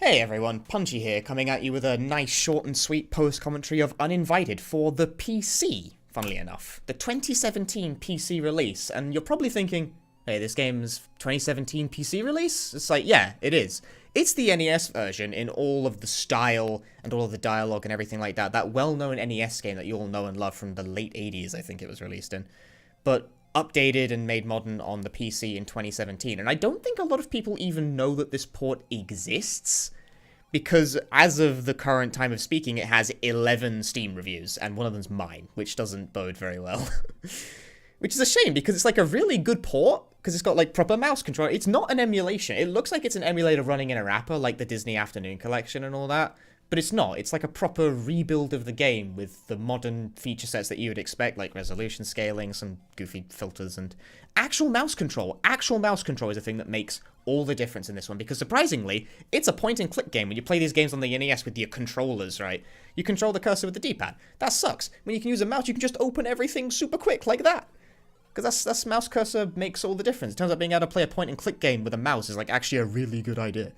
Hey everyone, Punchy here, coming at you with a nice short and sweet post-commentary of Uninvited for the PC, funnily enough. The 2017 PC release, and you're probably thinking, hey, this game's 2017 PC release? It's like, yeah, it is. It's the NES version in all of the style and all of the dialogue and everything like that. That well-known NES game that you all know and love from the late 80s, I think it was released in. But updated and made modern on the PC in 2017. And I don't think a lot of people even know that this port exists, because as of the current time of speaking, it has 11 Steam reviews, and one of them's mine, which doesn't bode very well. Which is a shame, because it's like a really good port, because it's got like proper mouse control. It's not an emulation. It looks like it's an emulator running in a wrapper, like the Disney Afternoon Collection and all that. But it's not. It's like a proper rebuild of the game with the modern feature sets that you would expect, like resolution scaling, some goofy filters, and actual mouse control. Actual mouse control is the thing that makes all the difference in this one, because surprisingly, it's a point-and-click game. When you play these games on the NES with your controllers, right? You control the cursor with the D-pad. That sucks. When you can use a mouse, you can just open everything super quick like that. Because that's mouse cursor makes all the difference. It turns out being able to play a point-and-click game with a mouse is like actually a really good idea.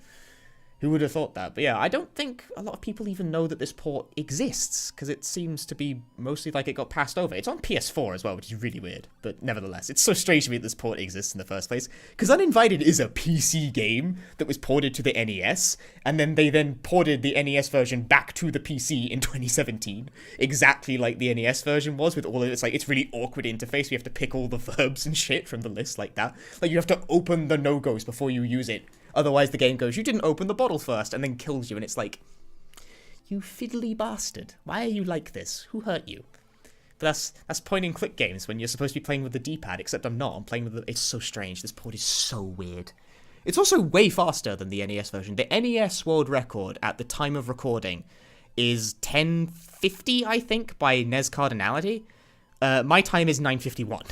Who would have thought that? But yeah, I don't think a lot of people even know that this port exists, because it seems to be mostly like it got passed over. It's on PS4 as well, which is really weird. But nevertheless, it's so strange to me that this port exists in the first place, because Uninvited is a PC game that was ported to the NES, and then they ported the NES version back to the PC in 2017, exactly like the NES version was, with all of its, like, it's really awkward interface. You have to pick all the verbs and shit from the list like that. Like, you have to open the no-goes before you use it. Otherwise, the game goes, you didn't open the bottle first, and then kills you, and it's like, you fiddly bastard. Why are you like this? Who hurt you? But that's point-and-click games when you're supposed to be playing with the D-pad, except I'm not. I'm playing with the... It's so strange. This port is so weird. It's also way faster than the NES version. The NES world record at the time of recording is 1050, I think, by NES cardinality. My time is 951,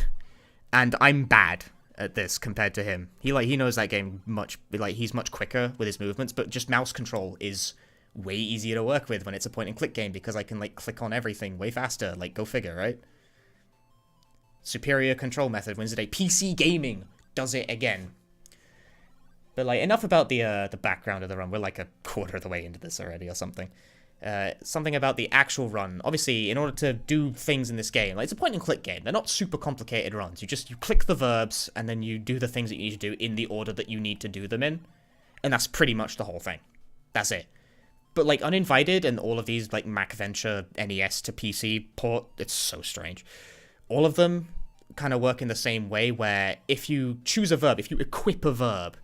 and I'm bad at this compared to him. He knows that game much, like, he's much quicker with his movements, but just mouse control is way easier to work with when it's a point and click game, because I can, like, click on everything way faster. Like, go figure, right? Superior control method wins the day. PC gaming does it again. But, like, enough about the background of the run. We're like a quarter of the way into this already or something. Something about the actual run. Obviously, in order to do things in this game, like, it's a point-and-click game. They're not super complicated runs. You click the verbs, and then you do the things that you need to do in the order that you need to do them in. And that's pretty much the whole thing. That's it. But, like, Uninvited and all of these, like, MacVenture NES to PC port, it's so strange. All of them kind of work in the same way, where if you choose a verb, if you equip a verb,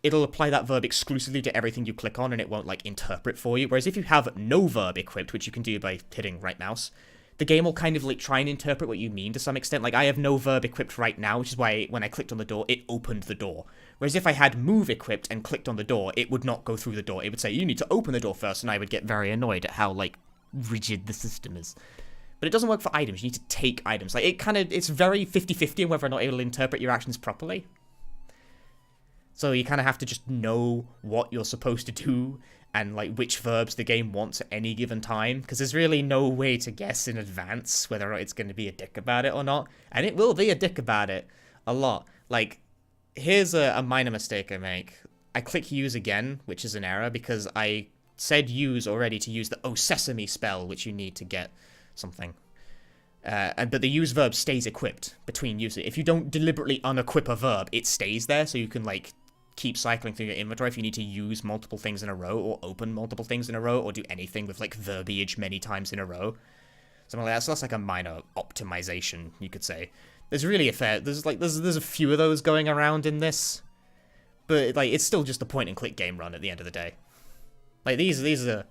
it'll apply that verb exclusively to everything you click on, and it won't, like, interpret for you. Whereas if you have no verb equipped, which you can do by hitting right mouse, the game will kind of, like, try and interpret what you mean to some extent. Like, I have no verb equipped right now, which is why when I clicked on the door, it opened the door. Whereas if I had move equipped and clicked on the door, it would not go through the door. It would say, you need to open the door first, and I would get very annoyed at how, like, rigid the system is. But it doesn't work for items. You need to take items. Like, it's very 50-50 on whether or not it will interpret your actions properly. So you kind of have to just know what you're supposed to do and, like, which verbs the game wants at any given time, because there's really no way to guess in advance whether or not it's going to be a dick about it or not. And it will be a dick about it a lot. Like, here's a minor mistake I make. I click use again, which is an error, because I said use already to use the oh sesame spell, which you need to get something. But the use verb stays equipped between using. If you don't deliberately unequip a verb, it stays there, so you can, like, keep cycling through your inventory if you need to use multiple things in a row, or open multiple things in a row, or do anything with, like, verbiage many times in a row. Something like that. So that's like a minor optimization, you could say. There's really there's a few of those going around in this, but, like, it's still just a point-and-click game run at the end of the day. Like, these are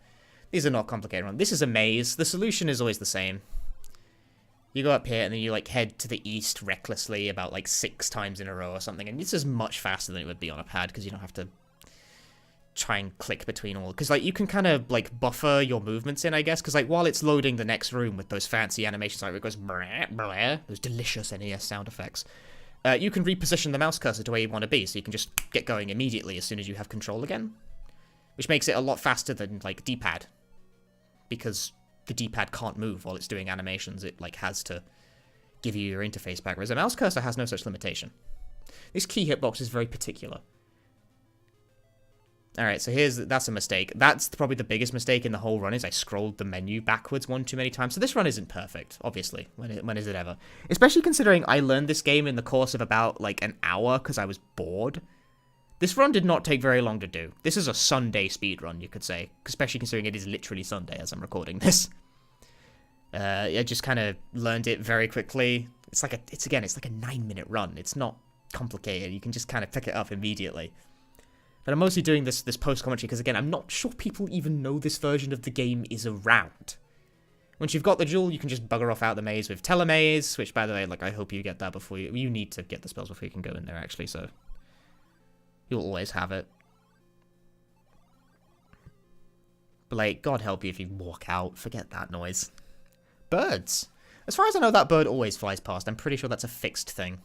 not complicated runs. This is a maze. The solution is always the same. You go up here, and then you, like, head to the east recklessly about, like, 6 times in a row or something, and this is much faster than it would be on a pad, because you don't have to try and click between all... Because, like, you can kind of, like, buffer your movements in, I guess, because, like, while it's loading the next room with those fancy animations, like, it goes brah, brah, those delicious NES sound effects, you can reposition the mouse cursor to where you want to be, so you can just get going immediately as soon as you have control again, which makes it a lot faster than, like, D-pad, because the D-pad can't move while it's doing animations. It, like, has to give you your interface back, whereas a mouse cursor has no such limitation. This key hitbox is very particular. Alright, so that's a mistake. That's probably the biggest mistake in the whole run is I scrolled the menu backwards one too many times. So this run isn't perfect, obviously. When is it ever? Especially considering I learned this game in the course of about, like, an hour because I was bored. This run did not take very long to do. This is a Sunday speedrun, you could say. Especially considering it is literally Sunday as I'm recording this. I just kind of learned it very quickly. It's like a 9-minute run. It's not complicated. You can just kind of pick it up immediately. But I'm mostly doing this post-commentary because, again, I'm not sure people even know this version of the game is around. Once you've got the jewel, you can just bugger off out the maze with telemaze, which, by the way, like, I hope you get that before you need to get the spells before you can go in there, actually, so you'll always have it. But, like, God help you if you walk out. Forget that noise. Birds. As far as I know, that bird always flies past. I'm pretty sure that's a fixed thing.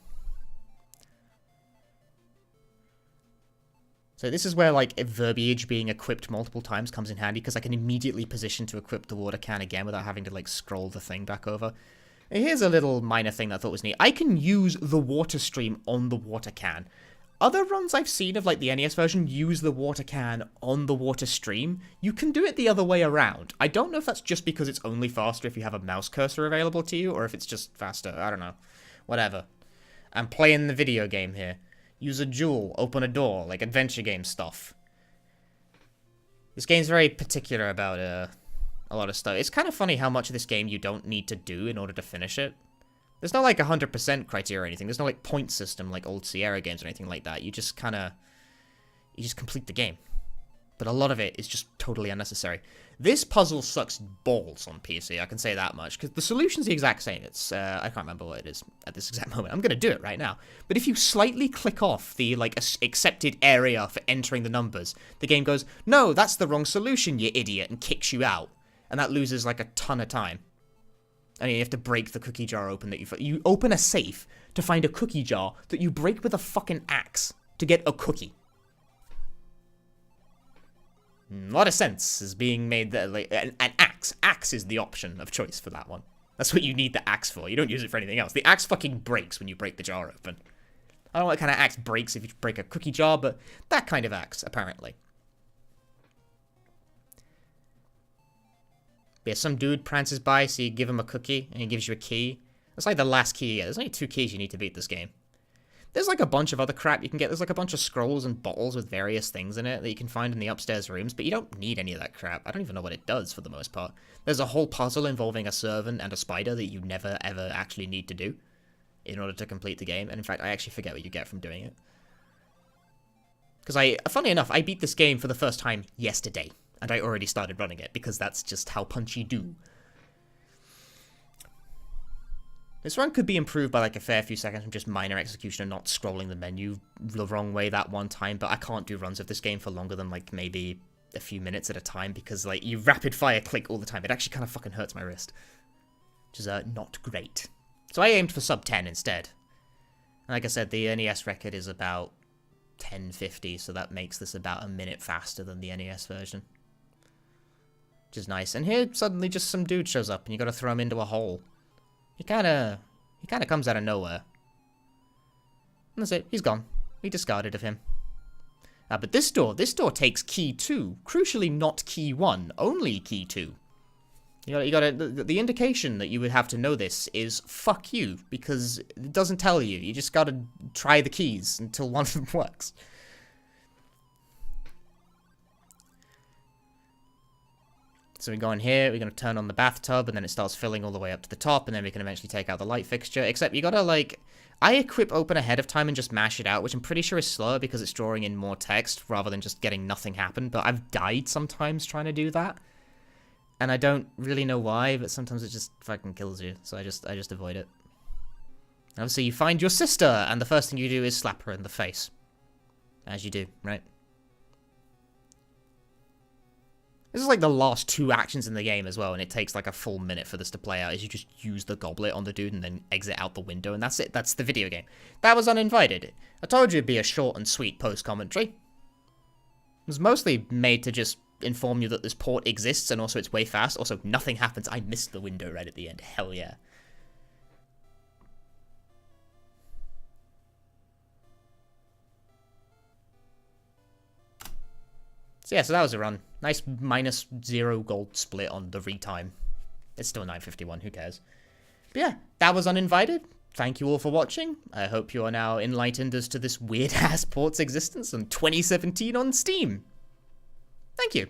So this is where, like, verbiage being equipped multiple times comes in handy, because I can immediately position to equip the water can again without having to, like, scroll the thing back over. And here's a little minor thing that I thought was neat. I can use the water stream on the water can. Other runs I've seen of, like, the NES version use the water can on the water stream. You can do it the other way around. I don't know if that's just because it's only faster if you have a mouse cursor available to you, or if it's just faster. I don't know. Whatever. I'm playing the video game here. Use a jewel, open a door, like adventure game stuff. This game's very particular about a lot of stuff. It's kind of funny how much of this game you don't need to do in order to finish it. There's no, like, 100% criteria or anything. There's no, like, point system like old Sierra games or anything like that. You just complete the game. But a lot of it is just totally unnecessary. This puzzle sucks balls on PC, I can say that much, because the solution's the exact same. It's, I can't remember what it is at this exact moment. I'm going to do it right now. But if you slightly click off the, like, accepted area for entering the numbers, the game goes, no, that's the wrong solution, you idiot, and kicks you out. And that loses, like, a ton of time. I mean, you have to break the cookie jar open that you open a safe to find a cookie jar that you break with a fucking axe to get a cookie. A lot of sense is being made that, like, an axe. Axe is the option of choice for that one. That's what you need the axe for. You don't use it for anything else. The axe fucking breaks when you break the jar open. I don't know what kind of axe breaks if you break a cookie jar, but that kind of axe, apparently. But yeah, some dude prances by, so you give him a cookie, and he gives you a key. That's like the last key. Yeah, there's only 2 keys you need to beat this game. There's, like, a bunch of other crap you can get. There's, like, a bunch of scrolls and bottles with various things in it that you can find in the upstairs rooms, but you don't need any of that crap. I don't even know what it does, for the most part. There's a whole puzzle involving a servant and a spider that you never, ever actually need to do in order to complete the game, and in fact, I actually forget what you get from doing it. Because funny enough, I beat this game for the first time yesterday, and I already started running it, because that's just how punchy do. This run could be improved by, like, a fair few seconds from just minor execution and not scrolling the menu the wrong way that one time, but I can't do runs of this game for longer than, like, maybe a few minutes at a time, because, like, you rapid-fire click all the time. It actually kind of fucking hurts my wrist, which is, not great. So I aimed for sub 10 instead. And like I said, the NES record is about 1050, so that makes this about a minute faster than the NES version. Which is nice. And here, suddenly, just some dude shows up, and you gotta throw him into a hole. He kinda comes out of nowhere. And that's it. He's gone. We discarded of him. But this door takes key 2. Crucially, not key 1. Only key 2. You gotta, the indication that you would have to know this is fuck you, because it doesn't tell you. You just gotta try the keys until one of them works. So we go in here, we're going to turn on the bathtub, and then it starts filling all the way up to the top, and then we can eventually take out the light fixture, except you gotta, like, I equip open ahead of time and just mash it out, which I'm pretty sure is slower because it's drawing in more text, rather than just getting nothing happen, but I've died sometimes trying to do that, and I don't really know why, but sometimes it just fucking kills you, so I just avoid it. And obviously you find your sister, and the first thing you do is slap her in the face. As you do, right? This is like the last 2 actions in the game as well, and it takes like a full minute for this to play out, is you just use the goblet on the dude and then exit out the window, and that's it. That's the video game. That was Uninvited. I told you it'd be a short and sweet post-commentary. It was mostly made to just inform you that this port exists, and also it's way fast. Also, nothing happens. I missed the window right at the end. Hell yeah. So yeah, so that was a run. Nice -0 gold split on the retime. It's still 951, who cares? But yeah, that was Uninvited. Thank you all for watching. I hope you are now enlightened as to this weird-ass port's existence in 2017 on Steam. Thank you.